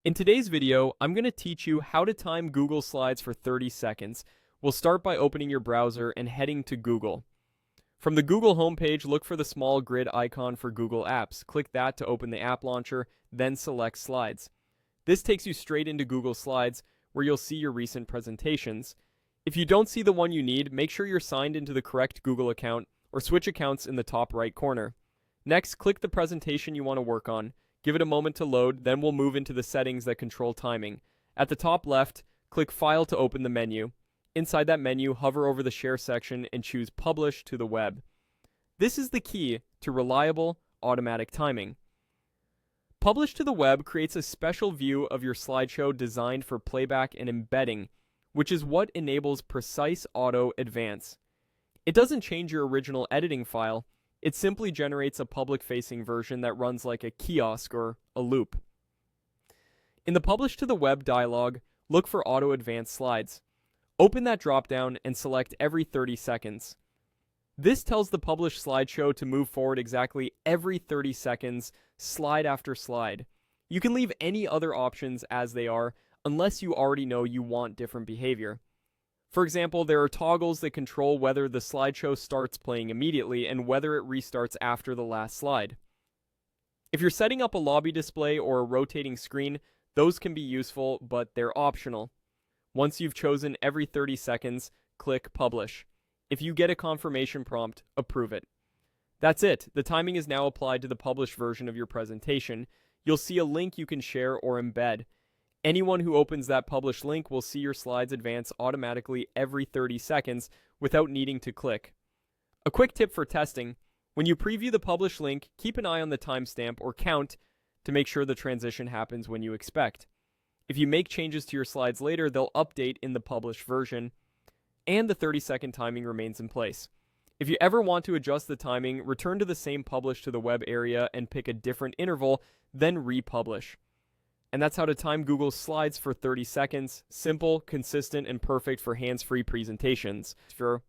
In today's video, I'm going to teach you how to time Google Slides for 30 seconds. We'll start by opening your browser and heading to Google. From the Google homepage, look for the small grid icon for Google Apps. Click that to open the app launcher, then select Slides. This takes you straight into Google Slides, where you'll see your recent presentations. If you don't see the one you need, make sure you're signed into the correct Google account or switch accounts in the top right corner. Next, click the presentation you want to work on. Give it a moment to load, then we'll move into the settings that control timing. At the top left, click File to open the menu. Inside that menu, hover over the Share section and choose Publish to the Web. This is the key to reliable, automatic timing. Publish to the Web creates a special view of your slideshow designed for playback and embedding, which is what enables precise auto advance. It doesn't change your original editing file. It simply generates a public-facing version that runs like a kiosk or a loop. In the Publish to the Web dialog, look for Auto Advance Slides. Open that dropdown and select every 30 seconds. This tells the published slideshow to move forward exactly every 30 seconds, slide after slide. You can leave any other options as they are, unless you already know you want different behavior. For example, there are toggles that control whether the slideshow starts playing immediately and whether it restarts after the last slide. If you're setting up a lobby display or a rotating screen, those can be useful, but they're optional. Once you've chosen every 30 seconds, click Publish. If you get a confirmation prompt, approve it. That's it. The timing is now applied to the published version of your presentation. You'll see a link you can share or embed. Anyone who opens that published link will see your slides advance automatically every 30 seconds without needing to click. A quick tip for testing: when you preview the published link, keep an eye on the timestamp or count to make sure the transition happens when you expect. If you make changes to your slides later, they'll update in the published version, and the 30-second timing remains in place. If you ever want to adjust the timing, return to the same Publish to the Web area and pick a different interval, then republish. And that's how to time Google Slides for 30 seconds. Simple, consistent, and perfect for hands-free presentations. If you're